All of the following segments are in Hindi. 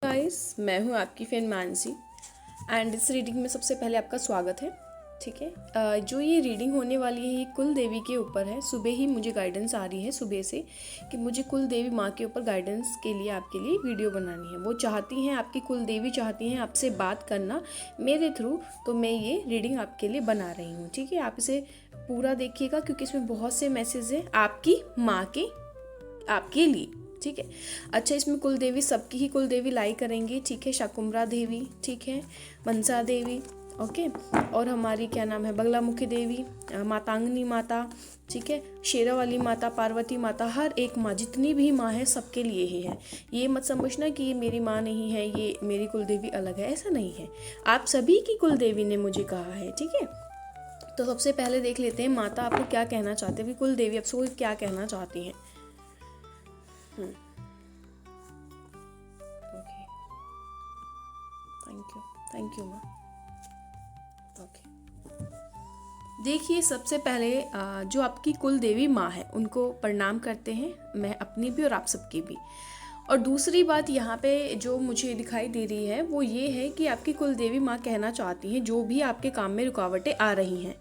गाइस, मैं हूँ आपकी फ्रेंड मानसी एंड इस रीडिंग में सबसे पहले आपका स्वागत है। ठीक है। जो ये रीडिंग होने वाली है ये कुल देवी के ऊपर है। सुबह ही मुझे गाइडेंस आ रही है सुबह से कि मुझे कुल देवी माँ के ऊपर गाइडेंस के लिए आपके लिए वीडियो बनानी है। वो चाहती हैं, आपकी कुल देवी चाहती हैं आपसे बात करना मेरे थ्रू, तो मैं ये रीडिंग आपके लिए बना रही हूँ। ठीक है, आप इसे पूरा देखिएगा क्योंकि इसमें बहुत से मैसेज है आपकी माँ के आपके लिए। ठीक है। अच्छा, इसमें कुल देवी सबकी ही कुल देवी लाई करेंगे। ठीक है, शाकुंभला देवी, ठीक है, मनसा देवी, ओके, और हमारी क्या नाम है बगलामुखी देवी, मातांगनी माता, ठीक है, शेरा वाली माता, पार्वती माता, हर एक माँ, जितनी भी माँ है सबके लिए ही है। ये मत समझना कि ये मेरी माँ नहीं है, ये मेरी कुल देवी अलग है, ऐसा नहीं है। आप सभी की कुल देवी ने मुझे कहा है। ठीक है, तो सबसे पहले देख लेते हैं माता आपको क्या कहना चाहते हैं, कुल देवी आपसे क्या कहना चाहती हैं। ओके, थैंक यू माँ। ओके, देखिए सबसे पहले जो आपकी कुल देवी माँ है उनको प्रणाम करते हैं, मैं अपनी भी और आप सबकी भी। और दूसरी बात यहाँ पे जो मुझे दिखाई दे रही है वो ये है कि आपकी कुल देवी माँ कहना चाहती हैं जो भी आपके काम में रुकावटें आ रही हैं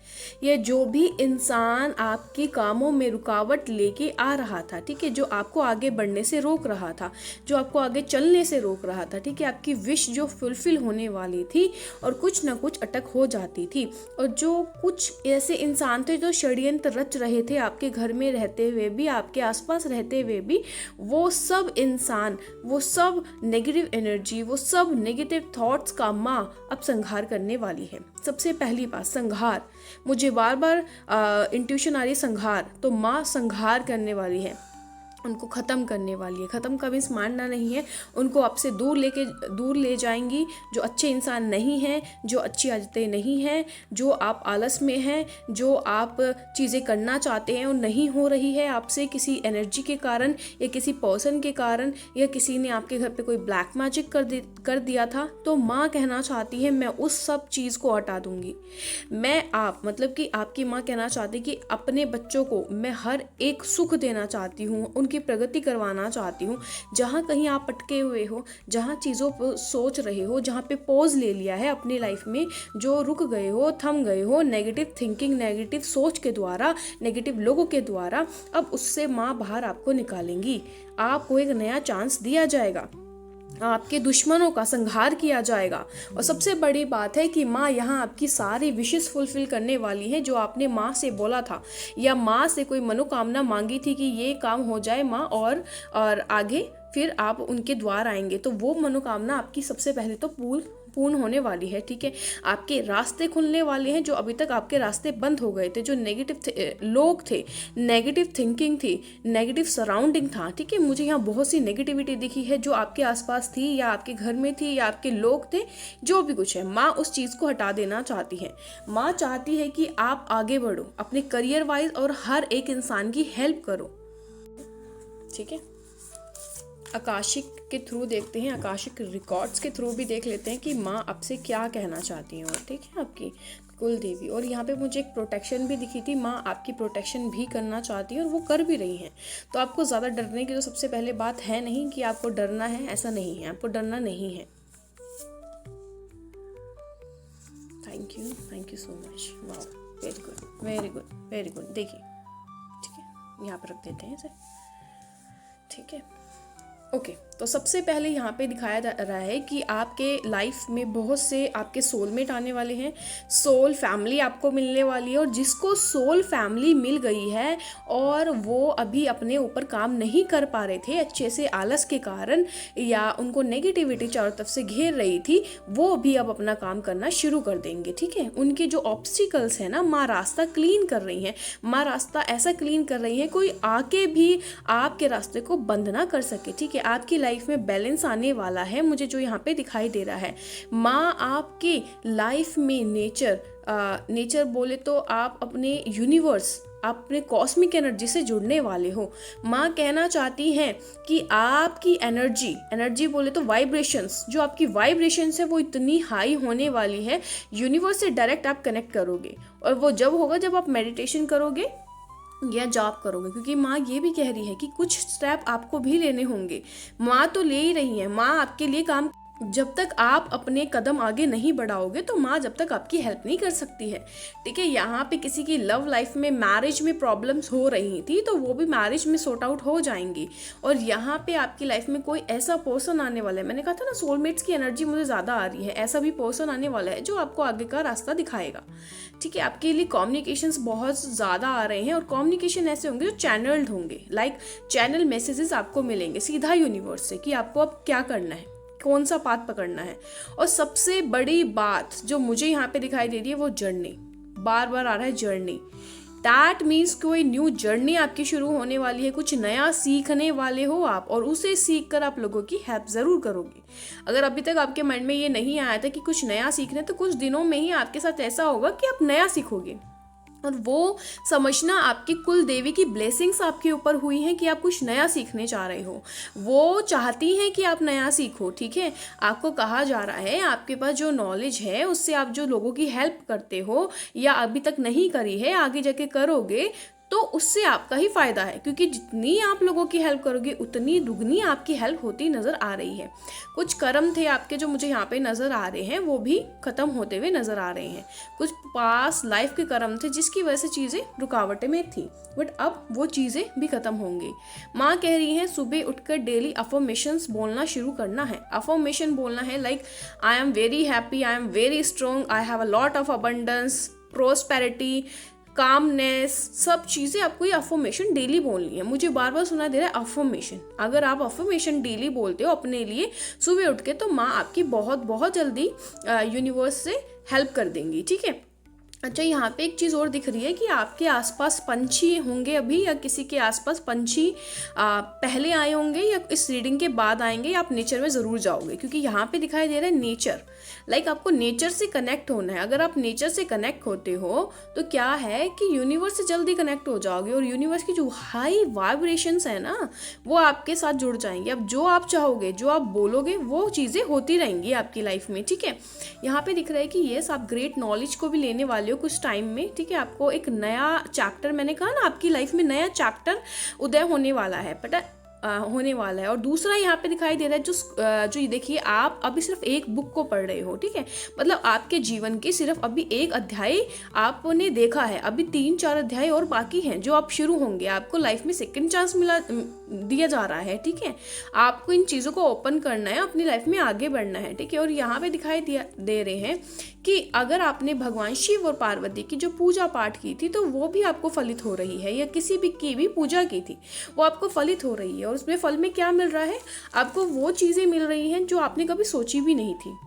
या जो भी इंसान आपके कामों में रुकावट लेके आ रहा था, ठीक है, जो आपको आगे बढ़ने से रोक रहा था, जो आपको आगे चलने से रोक रहा था, ठीक है, आपकी विश जो फुलफिल होने वाली थी और कुछ ना कुछ अटक हो जाती थी। और जो कुछ ऐसे इंसान थे जो षड्यंत्र रच रहे थे आपके घर में रहते हुए भी, आपके आसपास रहते हुए भी, वो सब इंसान, वो सब नेगेटिव एनर्जी, वो सब नेगेटिव थॉट्स का माँ अब संहार करने वाली है। सबसे पहली बात संहार, मुझे बार बार इंट्यूशन आ रही है संहार, तो माँ संहार करने वाली है, उनको ख़त्म करने वाली है। ख़त्म का मीन्स मारना नहीं है, उनको आपसे दूर ले जाएंगी। जो अच्छे इंसान नहीं हैं, जो अच्छी आदतें नहीं हैं, जो आप आलस में हैं, जो आप चीज़ें करना चाहते हैं और नहीं हो रही है आपसे किसी एनर्जी के कारण या किसी पर्सन के कारण, या किसी ने आपके घर पे कोई ब्लैक मैजिक कर दिया था, तो माँ कहना चाहती है मैं उस सब चीज़ को हटा दूंगी। मतलब कि आपकी माँ कहना चाहती कि अपने बच्चों को मैं हर एक सुख देना चाहती हूँ, उनकी प्रगति करवाना चाहती हूँ। जहाँ कहीं आप अटके हुए हो, जहाँ चीज़ों पर सोच रहे हो, जहाँ पे पॉज ले लिया है अपनी लाइफ में, जो रुक गए हो, थम गए हो नेगेटिव थिंकिंग, नेगेटिव सोच के द्वारा, नेगेटिव लोगों के द्वारा, अब उससे माँ बाहर आपको निकालेंगी। आपको एक नया चांस दिया जाएगा, आपके दुश्मनों का संहार किया जाएगा। और सबसे बड़ी बात है कि माँ यहाँ आपकी सारी विशेस फुलफिल करने वाली है। जो आपने माँ से बोला था या माँ से कोई मनोकामना मांगी थी कि ये काम हो जाए माँ, और आगे फिर आप उनके द्वार आएंगे, तो वो मनोकामना आपकी सबसे पहले तो पूर्ण होने वाली है। ठीक है, आपके रास्ते खुलने वाले हैं। जो अभी तक आपके रास्ते बंद हो गए थे, जो नेगेटिव लोग थे, नेगेटिव थिंकिंग थी, नेगेटिव सराउंडिंग था, ठीक है, मुझे यहाँ बहुत सी नेगेटिविटी दिखी है जो आपके आसपास थी या आपके घर में थी या आपके लोग थे, जो भी कुछ है, माँ उस चीज़ को हटा देना चाहती है। माँ चाहती है कि आप आगे बढ़ो अपने करियर वाइज और हर एक इंसान की हेल्प करो। ठीक है, आकाशिक के थ्रू देखते हैं, आकाशिक रिकॉर्ड्स के थ्रू भी देख लेते हैं कि माँ आपसे क्या कहना चाहती हैं। ठीक है, आपकी कुल देवी। और यहाँ पे मुझे एक प्रोटेक्शन भी दिखी थी, माँ आपकी प्रोटेक्शन भी करना चाहती है और वो कर भी रही हैं। तो आपको ज़्यादा डरने की जो सबसे पहले बात है नहीं कि आपको डरना है, ऐसा नहीं है, आपको डरना नहीं है। Thank you so much. वाह, very good very good very good. देखिए, ठीक है, यहाँ पर रख देते हैं इसे। ठीक है, ओके, तो सबसे पहले यहाँ पे दिखाया जा रहा है कि आपके लाइफ में बहुत से आपके सोलमेट आने वाले हैं, सोल फैमिली आपको मिलने वाली है। और जिसको सोल फैमिली मिल गई है और वो अभी अपने ऊपर काम नहीं कर पा रहे थे अच्छे से आलस के कारण, या उनको नेगेटिविटी चारों तरफ से घेर रही थी, वो भी अब अपना काम करना शुरू कर देंगे। ठीक है, उनके जो ऑब्स्टिकल्स हैं ना, माँ रास्ता क्लीन कर रही हैं। माँ रास्ता ऐसा क्लीन कर रही है कोई आके भी आपके रास्ते को बंद ना कर सके। ठीक है, आपकी लाइफ में बैलेंस आने वाला है, मुझे जो यहाँ पे दिखाई दे रहा है। माँ आपकी लाइफ में नेचर बोले तो आप अपने यूनिवर्स, अपने कॉस्मिक एनर्जी से जुड़ने वाले हो। माँ कहना चाहती हैं कि आपकी एनर्जी बोले तो वाइब्रेशंस, जो आपकी वाइब्रेशंस है वो इतनी हाई होने वाली है, यूनिवर्स से डायरेक्ट आप कनेक्ट करोगे। और वो जब होगा जब आप मेडिटेशन करोगे, या जॉब करोगे, क्योंकि माँ ये भी कह रही है कि कुछ स्टेप आपको भी लेने होंगे। माँ तो ले ही रही है, माँ आपके लिए काम, जब तक आप अपने कदम आगे नहीं बढ़ाओगे तो माँ जब तक आपकी हेल्प नहीं कर सकती है। ठीक है, यहाँ पे किसी की लव लाइफ में, मैरिज में प्रॉब्लम्स हो रही थी तो वो भी मैरिज में सॉर्ट आउट हो जाएंगी। और यहाँ पे आपकी लाइफ में कोई ऐसा पर्सन आने वाला है, मैंने कहा था ना सोलमेट्स की एनर्जी मुझे ज़्यादा आ रही है, ऐसा भी पर्सन आने वाला है जो आपको आगे का रास्ता दिखाएगा। ठीक है, आपके लिए कम्युनिकेशंस बहुत ज़्यादा आ रहे हैं और कम्युनिकेशन ऐसे होंगे जो चैनल्ड होंगे, लाइक चैनल मैसेजेस आपको मिलेंगे सीधा यूनिवर्स से कि आपको अब क्या करना है, कौन सा पाथ पकड़ना है। और सबसे बड़ी बात जो मुझे यहाँ पे दिखाई दे रही है वो जर्नी, बार बार आ रहा है जर्नी। दैट मीन्स कोई न्यू जर्नी आपकी शुरू होने वाली है, कुछ नया सीखने वाले हो आप, और उसे सीख कर आप लोगों की हेल्प ज़रूर करोगे। अगर अभी तक आपके मन में ये नहीं आया था कि कुछ नया सीखना है, तो कुछ दिनों में ही आपके साथ ऐसा होगा कि आप नया सीखोगे। और वो समझना आपकी कुल देवी की ब्लेसिंग्स आपके ऊपर हुई हैं कि आप कुछ नया सीखने जा रहे हो। वो चाहती हैं कि आप नया सीखो। ठीक है, आपको कहा जा रहा है आपके पास जो नॉलेज है उससे आप जो लोगों की हेल्प करते हो या अभी तक नहीं करी है, आगे जाके करोगे तो उससे आपका ही फायदा है, क्योंकि जितनी आप लोगों की हेल्प करोगे उतनी दुगनी आपकी हेल्प होती नज़र आ रही है। कुछ कर्म थे आपके जो मुझे यहाँ पे नज़र आ रहे हैं, वो भी ख़त्म होते हुए नज़र आ रहे हैं। कुछ पास लाइफ के कर्म थे जिसकी वजह से चीज़ें रुकावटें में थी, बट अब वो चीज़ें भी ख़त्म होंगी। माँ कह रही हैं सुबह उठकर डेली अफर्मेशंस बोलना शुरू करना है। अफर्मेशन बोलना है like I am very happy, I am very strong, I have a lot of abundance, prosperity, calmness, सब चीज़ें आपको ये अफर्मेशन डेली बोलनी है। मुझे बार बार सुना दे रहा है अफर्मेशन। अगर आप अफर्मेशन डेली बोलते हो अपने लिए सुबह उठ के, तो माँ आपकी बहुत बहुत जल्दी यूनिवर्स से हेल्प कर देंगी। ठीक है, अच्छा यहाँ पे एक चीज़ और दिख रही है कि आपके आसपास पंछी होंगे अभी, या किसी के आसपास पंछी पहले आए होंगे या इस रीडिंग के बाद आएंगे, या आप नेचर में ज़रूर जाओगे, क्योंकि यहाँ पे दिखाई दे रहा है नेचर। लाइक आपको नेचर से कनेक्ट होना है। अगर आप नेचर से कनेक्ट होते हो तो क्या है कि यूनिवर्स से जल्दी कनेक्ट हो जाओगे, और यूनिवर्स की जो हाई वाइब्रेशंस है ना वो आपके साथ जुड़ जाएंगे। अब जो आप चाहोगे, जो आप बोलोगे, वो चीज़ें होती रहेंगी आपकी लाइफ में। ठीक है, यहाँ पे दिख रहा है कि येस आप ग्रेट नॉलेज को भी लेने वाले हो कुछ टाइम में। ठीक है, आपको एक नया चैप्टर, मैंने कहा ना आपकी लाइफ में नया चैप्टर उदय होने वाला है, पता होने वाला है। और दूसरा यहाँ पे दिखाई दे रहा है जो ये देखिए, आप अभी सिर्फ एक बुक को पढ़ रहे हो। ठीक है, मतलब आपके जीवन के सिर्फ अभी एक अध्याय आपने देखा है, अभी 3-4 अध्याय और बाकी हैं जो आप शुरू होंगे। आपको लाइफ में सेकंड चांस दिया जा रहा है। ठीक है, आपको इन चीज़ों को ओपन करना है, अपनी लाइफ में आगे बढ़ना है। ठीक है, और यहाँ पे दिखाई दे रहे हैं कि अगर आपने भगवान शिव और पार्वती की जो पूजा पाठ की थी तो वो भी आपको फलित हो रही है, या किसी भी की भी पूजा की थी वो आपको फलित हो रही है। और उसमें फल में क्या मिल रहा है आपको? वो चीज़ें मिल रही हैं जो आपने कभी सोची भी नहीं थी।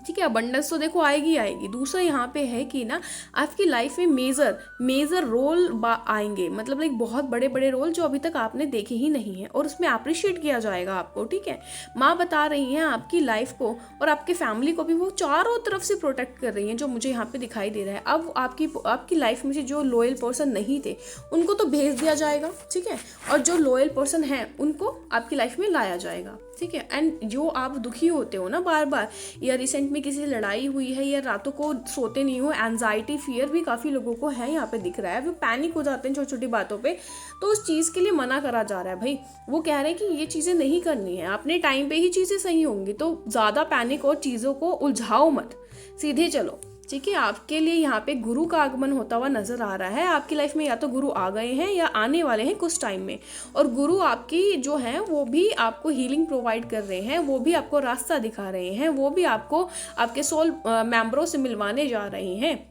ठीक है, अबंडेंस तो देखो आएगी आएगी। दूसरा यहाँ पे है कि ना आपकी लाइफ में मेजर रोल आएंगे, मतलब लाइक बहुत बड़े बड़े रोल जो अभी तक आपने देखे ही नहीं है, और उसमें अप्रिशिएट किया जाएगा आपको। ठीक है, माँ बता रही हैं आपकी लाइफ को और आपके फैमिली को भी वो चारों तरफ से प्रोटेक्ट कर रही हैं, जो मुझे यहाँ पे दिखाई दे रहा है। अब आपकी लाइफ में से जो लॉयल पर्सन नहीं थे उनको तो भेज दिया जाएगा। ठीक है, और जो लॉयल पर्सन है उनको आपकी लाइफ में लाया जाएगा। ठीक है, एंड जो आप दुखी होते हो ना बार बार, या रिसेंट में किसी से लड़ाई हुई है, या रातों को सोते नहीं हो, एंजाइटी फियर भी काफ़ी लोगों को है, यहाँ पे दिख रहा है। वो पैनिक हो जाते हैं छोटी छोटी बातों पे, तो उस चीज़ के लिए मना करा जा रहा है भाई। वो कह रहे हैं कि ये चीज़ें नहीं करनी है, अपने टाइम पे ही चीज़ें सही होंगी, तो ज़्यादा पैनिक और चीज़ों को उलझाओ मत, सीधे चलो। ठीक है, आपके लिए यहाँ पे गुरु का आगमन होता हुआ नजर आ रहा है। आपकी लाइफ में या तो गुरु आ गए हैं या आने वाले हैं कुछ टाइम में, और गुरु आपकी जो है वो भी आपको हीलिंग प्रोवाइड कर रहे हैं, वो भी आपको रास्ता दिखा रहे हैं, वो भी आपको आपके सोल मेंबरों से मिलवाने जा रहे हैं।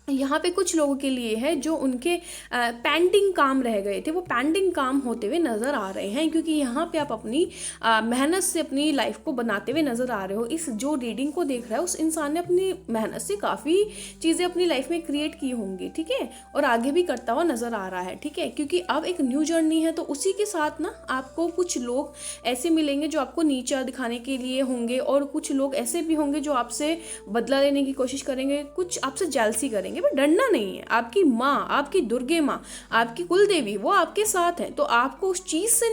यहाँ पे कुछ लोगों के लिए है जो उनके पेंडिंग काम रह गए थे, वो पेंडिंग काम होते हुए नज़र आ रहे हैं, क्योंकि यहाँ पे आप अपनी मेहनत से अपनी लाइफ को बनाते हुए नज़र आ रहे हो। इस जो रीडिंग को देख रहा है उस इंसान ने अपनी मेहनत से काफ़ी चीज़ें अपनी लाइफ में क्रिएट की होंगी। ठीक है, और आगे भी करता हुआ नज़र आ रहा है। ठीक है, क्योंकि अब एक न्यू जर्नी है, तो उसी के साथ ना आपको कुछ लोग ऐसे मिलेंगे जो आपको नीचा दिखाने के लिए होंगे, और कुछ लोग ऐसे भी होंगे जो आपसे बदला लेने की कोशिश करेंगे, कुछ आपसे जेलसी करेंगे। पर डरना नहीं है, आपकी माँ, आपकी दुर्गे माँ, आपकी कुल देवी वो आपके साथ है, तो आपको उस चीज से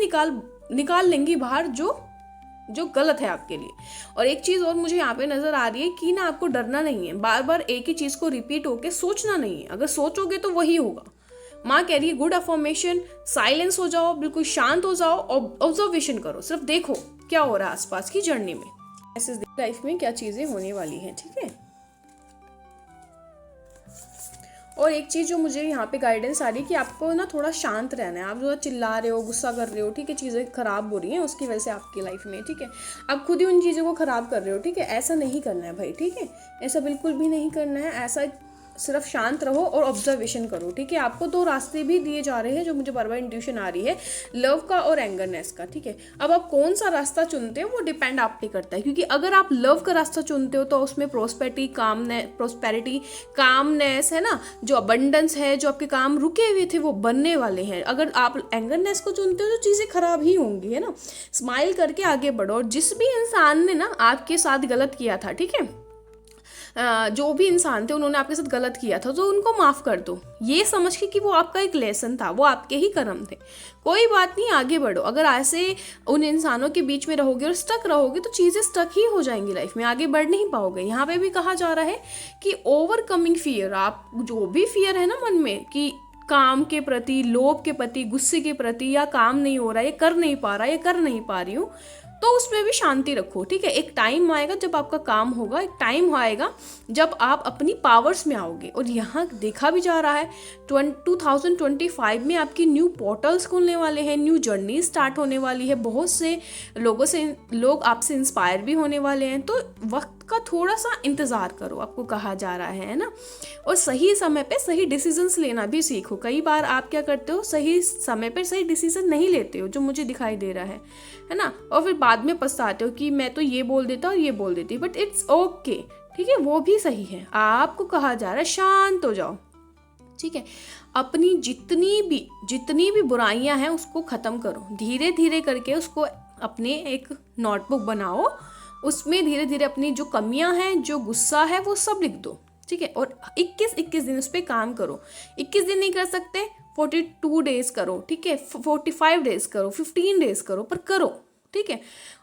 निकाल लेंगी बाहर जो गलत है आपके लिए। और एक चीज और मुझे यहाँ पे नजर आ रही है कि ना आपको डरना नहीं है, बार बार एक ही चीज को रिपीट होके सोचना नहीं है। अगर सोचोगे तो वही होगा, माँ कह रही है गुड अफर्मेशन, साइलेंस हो जाओ, बिल्कुल शांत हो जाओ और ऑब्जर्वेशन करो, सिर्फ देखो क्या हो रहा है आसपास की जर्नी में, ऐसे लाइफ में क्या चीज़ें होने वाली हैं। ठीक है, और एक चीज़ जो मुझे यहाँ पे गाइडेंस आ रही है कि आपको ना थोड़ा शांत रहना है। आप जो चिल्ला रहे हो, गुस्सा कर रहे हो, ठीक है, चीज़ें खराब हो रही हैं उसकी वजह से आपकी लाइफ में, ठीक है, आप खुद ही उन चीज़ों को ख़राब कर रहे हो। ठीक है, ऐसा नहीं करना है भाई, ठीक है, ऐसा बिल्कुल भी नहीं करना है। ऐसा सिर्फ शांत रहो और ऑब्जर्वेशन करो। ठीक है, आपको दो रास्ते भी दिए जा रहे हैं जो मुझे बार बार इंट्यूशन आ रही है, लव का और एंगरनेस का। ठीक है, अब आप कौन सा रास्ता चुनते हो वो डिपेंड आप पे करता है, क्योंकि अगर आप लव का रास्ता चुनते हो तो उसमें प्रोस्पेरिटी कामनेस है ना, जो अबंडेंस है, जो आपके काम रुके हुए थे वो बनने वाले हैं। अगर आप एंगरनेस को चुनते हो तो चीज़ें खराब ही होंगी, है ना। स्माइल करके आगे बढ़ो, और जिस भी इंसान ने ना आपके साथ गलत किया था, ठीक है, जो भी इंसान थे उन्होंने आपके साथ गलत किया था, तो उनको माफ़ कर दो, ये समझ के कि वो आपका एक लेसन था, वो आपके ही कर्म थे। कोई बात नहीं, आगे बढ़ो। अगर ऐसे उन इंसानों के बीच में रहोगे और स्टक रहोगे तो चीज़ें स्टक ही हो जाएंगी लाइफ में, आगे बढ़ नहीं पाओगे। यहाँ पे भी कहा जा रहा है कि ओवरकमिंग फियर, आप जो भी फियर है ना मन में कि काम के प्रति, लोभ के प्रति, गुस्से के प्रति, या काम नहीं हो रहा, ये कर नहीं पा रहा, ये कर नहीं पा रही हूँ, तो उसमें भी शांति रखो। ठीक है, एक टाइम आएगा जब आपका काम होगा, एक टाइम आएगा जब आप अपनी पावर्स में आओगे। और यहाँ देखा भी जा रहा है 2025 में आपकी न्यू पोर्टल्स खुलने वाले हैं, न्यू जर्नी स्टार्ट होने वाली है, बहुत से लोग आपसे इंस्पायर भी होने वाले हैं। तो वक्त का थोड़ा सा इंतज़ार करो, आपको कहा जा रहा है ना। और सही समय पे सही डिसीजंस लेना भी सीखो। कई बार आप क्या करते हो, सही समय पे सही डिसीजन नहीं लेते हो, जो मुझे दिखाई दे रहा है ना, और फिर बाद में पछताते हो कि मैं तो ये बोल देता और ये बोल देती, बट इट्स ओके। ठीक है, वो भी सही है। आपको कहा जा रहा है शांत हो जाओ। ठीक है, अपनी जितनी भी बुराइयां हैं उसको ख़त्म करो, धीरे धीरे करके उसको अपने एक नोटबुक बनाओ, उसमें धीरे धीरे अपनी जो कमियां हैं, जो गुस्सा है, वो सब लिख दो। ठीक है, और 21 दिन उस पर काम करो। 21 दिन नहीं कर सकते, 42 डेज करो, ठीक है, 45 डेज करो, 15 डेज करो, पर करो। ठीक है,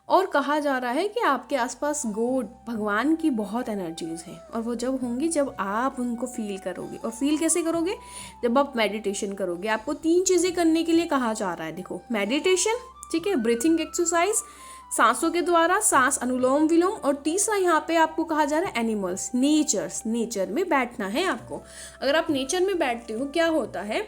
और कहा जा रहा है कि आपके आसपास गॉड, भगवान की बहुत एनर्जीज हैं, और वो जब होंगी जब आप उनको फील करोगे। और फील कैसे करोगे, जब आप मेडिटेशन करोगे। आपको 3 चीज़ें करने के लिए कहा जा रहा है, देखो, मेडिटेशन, ठीक है, ब्रीथिंग एक्सरसाइज, सांसों के द्वारा सांस, अनुलोम विलोम, और तीसरा यहाँ पे आपको कहा जा रहा है एनिमल्स, नेचर में बैठना है आपको। अगर आप नेचर में बैठते हो, क्या होता है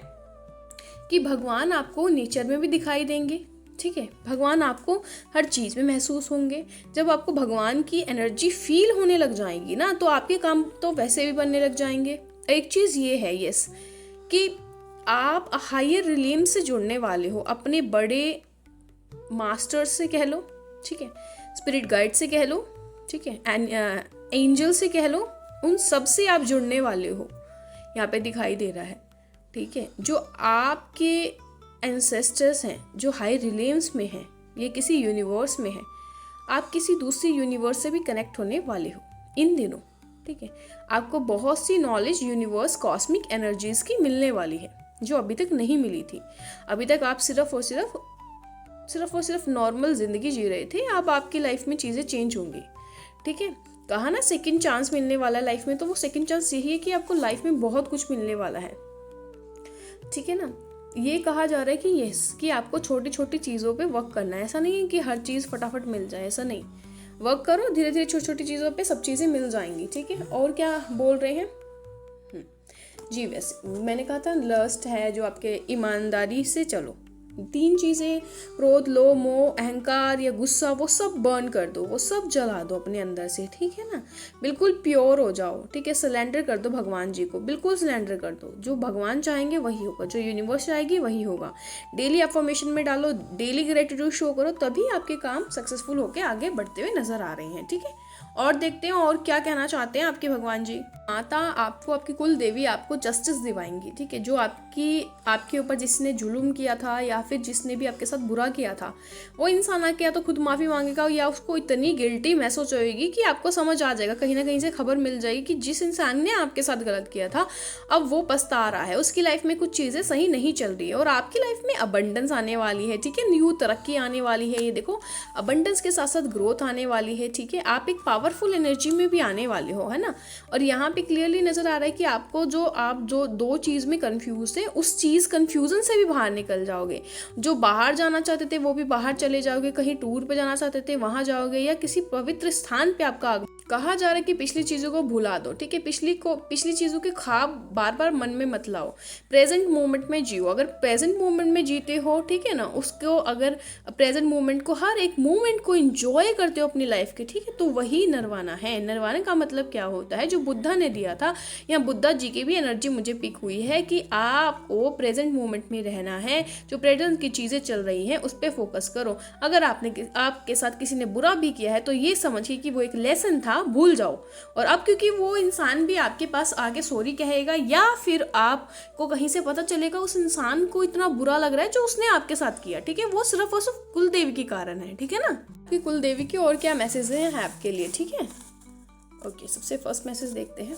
कि भगवान आपको नेचर में भी दिखाई देंगे। ठीक है, भगवान आपको हर चीज़ में महसूस होंगे। जब आपको भगवान की एनर्जी फील होने लग जाएगी ना, तो आपके काम तो वैसे भी बनने लग जाएंगे। एक चीज़ ये है यस कि आप हायर रिलीम से जुड़ने वाले हो, अपने बड़े मास्टर से कह लो, ठीक है, स्पिरिट गाइड से कह लो, ठीक है, एंजल से कह लो, उन सब से आप जुड़ने वाले हो, यहाँ पे दिखाई दे रहा है। ठीक है, जो आपके एंसेस्टर्स हैं, जो हाई रिलेम्स में हैं, ये किसी यूनिवर्स में है, आप किसी दूसरी यूनिवर्स से भी कनेक्ट होने वाले हो इन दिनों। ठीक है, आपको बहुत सी नॉलेज यूनिवर्स, कॉस्मिक एनर्जीज की मिलने वाली है, जो अभी तक नहीं मिली थी। अभी तक आप सिर्फ और सिर्फ नॉर्मल ज़िंदगी जी रहे थे। अब आपकी लाइफ में चीज़ें चेंज होंगी। ठीक है, कहा ना सेकंड चांस मिलने वाला लाइफ में, तो वो सेकंड चांस यही है कि आपको लाइफ में बहुत कुछ मिलने वाला है। ठीक है ना, ये कहा जा रहा है कि यस, कि आपको छोटी छोटी चीज़ों पे वर्क करना है। ऐसा नहीं है कि हर चीज़ फटाफट मिल जाए, ऐसा नहीं। वर्क करो, धीरे धीरे छोटी छोटी चीज़ों पे सब चीज़ें मिल जाएंगी। ठीक है, और क्या बोल रहे हैं जी, वैसे मैंने कहा था लस्ट है जो आपके ईमानदारी से चलो। 3 चीज़ें, क्रोध, लोभ, मोह, अहंकार या गुस्सा, वो सब बर्न कर दो, वो सब जला दो अपने अंदर से। ठीक है ना, बिल्कुल प्योर हो जाओ। ठीक है, सरेंडर कर दो भगवान जी को, बिल्कुल सरेंडर कर दो। जो भगवान चाहेंगे वही होगा, जो यूनिवर्स चाहेगी वही होगा। डेली अफर्मेशन में डालो, डेली ग्रेटिट्यूड शो करो, तभी आपके काम सक्सेसफुल होकर आगे बढ़ते हुए नजर आ रहे हैं। ठीक है, और देखते हैं और क्या कहना चाहते हैं आपके भगवान जी। माता आपको, आपकी कुल देवी आपको जस्टिस दिवाएंगी। ठीक है, जो आपके ऊपर जिसने जुल्म किया था या फिर जिसने भी आपके साथ बुरा किया था, वो इंसान आके या तो खुद माफ़ी मांगेगा या उसको इतनी गिल्टी महसूस होएगी कि आपको समझ आ जाएगा, कहीं ना कहीं से खबर मिल जाएगी कि जिस इंसान ने आपके साथ गलत किया था अब वो पछता रहा है, उसकी लाइफ में कुछ चीज़ें सही नहीं चल रही है और आपकी लाइफ में अबंडेंस आने वाली है। ठीक है, न्यू तरक्की आने वाली है। ये देखो, अबंडेंस के साथ साथ ग्रोथ आने वाली है। ठीक है, आप एक पावरफुल एनर्जी में भी आने वाले हो, है ना। और यहाँ पे क्लियरली नज़र आ रहा है कि आपको आप जो दो चीज़ में कंफ्यूज थे, उस चीज़ कन्फ्यूज़न से भी बाहर निकल जाओगे। जो बाहर जाना चाहते थे वो भी बाहर चले जाओगे, कहीं टूर पे जाना चाहते थे वहाँ जाओगे, या किसी पवित्र स्थान पे आपका कहा जा रहा है कि पिछली चीज़ों को भुला दो, ठीक है। पिछली चीज़ों के ख्वाब बार बार मन में मत लाओ, प्रेजेंट मोमेंट में जियो। अगर प्रेजेंट मोमेंट में जीते हो, ठीक है ना, उसको अगर प्रेजेंट मोमेंट को, हर एक मोमेंट को एंजॉय करते हो अपनी लाइफ के, ठीक है, तो वही नरवाना है। नरवाना का मतलब क्या होता है, जो बुद्धा ने दिया था, या बुद्धा जी की भी एनर्जी मुझे पिक हुई है कि आपको प्रेजेंट मोमेंट में रहना है। जो प्रेजेंट की चीज़ें चल रही हैं उस पर फोकस करो। अगर आपके साथ किसी ने बुरा भी किया है तो ये समझिए कि वो एक लेसन था, भूल जाओ। और अब क्योंकि वो इंसान भी आपके पास आके सॉरी कहेगा, या फिर आपको कहीं से पता चलेगा उस इंसान को इतना बुरा लग रहा है जो उसने आपके साथ किया, ठीक है, वो सिर्फ और सिर्फ कुल देवी के कारण है, ठीक है ना। कि कुल देवी की और क्या मैसेज है आपके लिए, ठीक है। ओके, सबसे फर्स्ट मैसेज देखते हैं।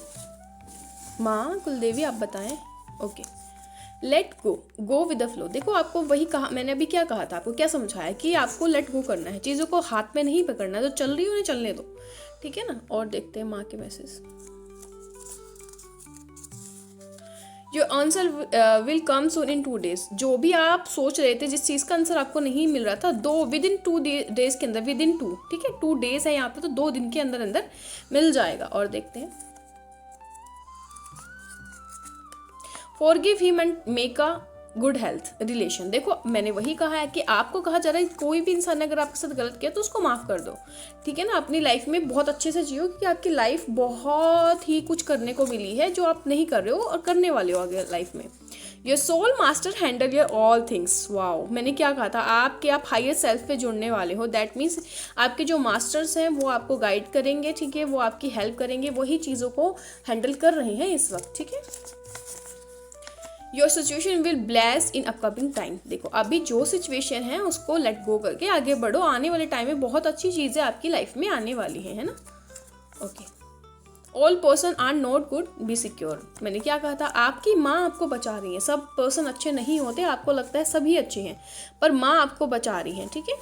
माँ कुल देवी आप बताएं। Okay, let go with the flow. देखो आपको वही कहा मैंने, अभी क्या कहा था, आपको क्या समझाया कि आपको लेट गो करना है, चीज़ों को हाथ में नहीं पकड़ना है, तो चल रही हो उन्हें चलने दो, ठीक है ना। और देखते हैं माँ के message. Your answer will come soon in 2 days। जो भी आप सोच रहे थे, जिस चीज़ का आंसर आपको नहीं मिल रहा था, विद इन 2 days के अंदर, विद इन 2, ठीक है, 2 days है यहाँ पे, तो 2 दिन के अंदर अंदर मिल जाएगा। और देखते हैं, forgive him and make a good health relation. देखो मैंने वही कहा है कि आपको कहा जा रहा है कोई भी इंसान अगर आपके साथ गलत किया तो उसको माफ़ कर दो, ठीक है ना। अपनी लाइफ में बहुत अच्छे से जियो, क्योंकि आपकी लाइफ बहुत ही कुछ करने को मिली है जो आप नहीं कर रहे हो और करने वाले हो आगे लाइफ में। Your soul master handle your all things. Wow, मैंने क्या कहा था, आप हायर सेल्फ पे जुड़ने वाले हो। दैट मीन्स आपके जो मास्टर्स हैं वो आपको गाइड करेंगे, ठीक है, वो आपकी हेल्प करेंगे, वही चीज़ों को हैंडल कर रहे हैं इस वक्त, ठीक है। Your situation will bless in upcoming time. देखो अभी जो सिचुएशन है उसको लेट गो करके आगे बढ़ो, आने वाले टाइम में बहुत अच्छी चीज़ें आपकी लाइफ में आने वाली हैं, है ना। Okay, all person are not good, be secure. मैंने क्या कहा था, आपकी माँ आपको बचा रही है। सब पर्सन अच्छे नहीं होते, आपको लगता है सभी अच्छे हैं, पर माँ आपको बचा रही है, ठीक है।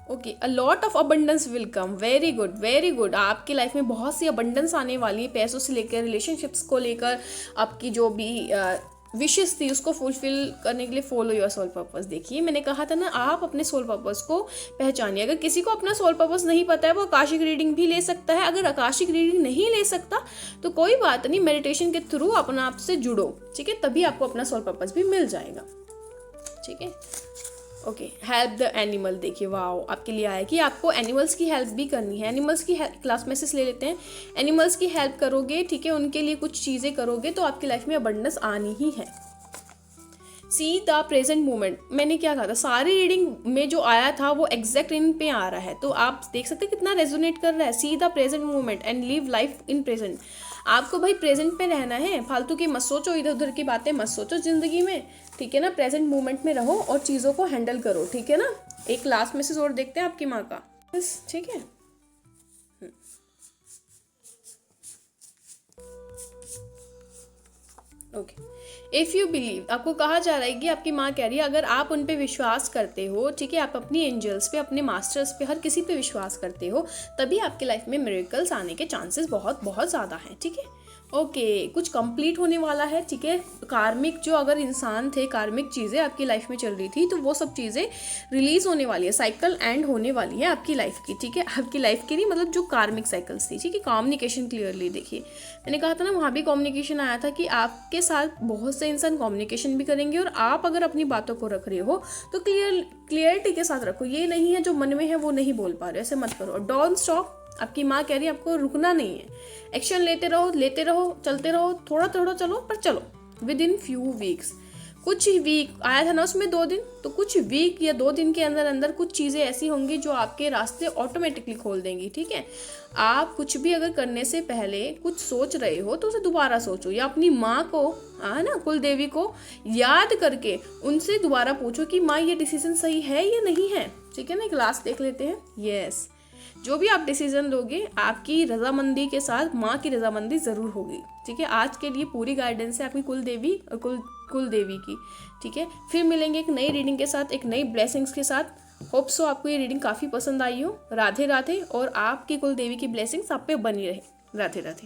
Okay, a lot of abundance will come. Very good, very good. आपकी लाइफ में बहुत सी अबंडेंस आने वाली है, पैसों से लेकर, रिलेशनशिप्स को लेकर, आपकी जो भी विशेस थी उसको फुलफिल करने के लिए फॉलो योर सोल पर्पस। देखिए मैंने कहा था ना, आप अपने सोल पर्पस को पहचानिए। अगर किसी को अपना सोल पर्पस नहीं पता है वो आकाशिक रीडिंग भी ले सकता है। अगर आकाशिक रीडिंग नहीं ले सकता तो कोई बात नहीं, मेडिटेशन के थ्रू अपना आप से जुड़ो, ठीक है, तभी आपको अपना सोल पर्पस भी मिल जाएगा, ठीक है। Okay, help the animal. देखिए वाओ, आपके लिए आया कि आपको एनिमल्स की हेल्प भी करनी है। एनिमल्स की क्लास मैसेज ले लेते हैं। एनिमल्स की हेल्प करोगे, ठीक है, उनके लिए कुछ चीज़ें करोगे तो आपकी लाइफ में अबंडेंस आनी ही है। See the present moment. मैंने क्या कहा था, सारी रीडिंग में जो आया था वो एग्जैक्ट इन पे आ रहा है, तो आप देख सकते हैं कितना रेजोनेट कर रहा है। See the present moment and live life in present. आपको भाई प्रेजेंट पे रहना है, फालतू की मत सोचो, इधर उधर की बातें मत सोचो जिंदगी में, ठीक है ना। प्रेजेंट मोमेंट में रहो और चीज़ों को हैंडल करो, ठीक है ना। एक लास्ट मैसेज और देखते हैं आपकी माँ का, बस, ठीक है। ओके, इफ़ यू बिलीव, आपको कहा जा रहा है कि आपकी माँ कह रही है अगर आप उन पे विश्वास करते हो, ठीक है, आप अपनी एंजल्स पे, अपने मास्टर्स पे, हर किसी पे विश्वास करते हो, तभी आपकी लाइफ में मिरेकल्स आने के चांसेस बहुत बहुत ज़्यादा हैं, ठीक है। ओके, कुछ कंप्लीट होने वाला है, ठीक है। कार्मिक जो अगर इंसान थे, कार्मिक चीज़ें आपकी लाइफ में चल रही थी, तो वो सब चीज़ें रिलीज़ होने वाली है, साइकिल एंड होने वाली है आपकी लाइफ की, ठीक है। आपकी लाइफ की नहीं, मतलब जो कार्मिक साइकिल्स थी, ठीक है। कम्युनिकेशन क्लियरली देखिए, मैंने कहा था ना वहाँ भी कम्युनिकेशन आया था कि आपके साथ बहुत से इंसान कम्युनिकेशन भी करेंगे, और आप अगर अपनी बातों को रख रहे हो तो क्लियरिटी के साथ रखो। ये नहीं है जो मन में है वो नहीं बोल पा रहे, ऐसे मत करो। डोंट स्टॉप, आपकी माँ कह रही है आपको रुकना नहीं है, एक्शन लेते रहो, चलते रहो, थोड़ा थोड़ा चलो, पर चलो। विद इन फ्यू वीक्स, कुछ वीक आया था ना उसमें 2 दिन, तो कुछ वीक या 2 दिन के अंदर अंदर कुछ चीज़ें ऐसी होंगी जो आपके रास्ते ऑटोमेटिकली खोल देंगी, ठीक है। आप कुछ भी अगर करने से पहले कुछ सोच रहे हो तो उसे दोबारा सोचो, या अपनी माँ को, है ना, कुल देवी को याद करके उनसे दोबारा पूछो कि माँ ये डिसीजन सही है या नहीं है, ठीक है ना। एक लास्ट देख लेते हैं। यस, जो भी आप डिसीजन लोगे आपकी रजामंदी के साथ माँ की रजामंदी ज़रूर होगी, ठीक है। आज के लिए पूरी गाइडेंस है आपकी कुल देवी और कुल देवी की, ठीक है। फिर मिलेंगे एक नई रीडिंग के साथ, एक नई ब्लेसिंग्स के साथ। होप सो आपको ये रीडिंग काफ़ी पसंद आई हो। राधे राधे, और आपकी कुल देवी की ब्लेसिंग्स आप पे बनी रहे। राधे राधे।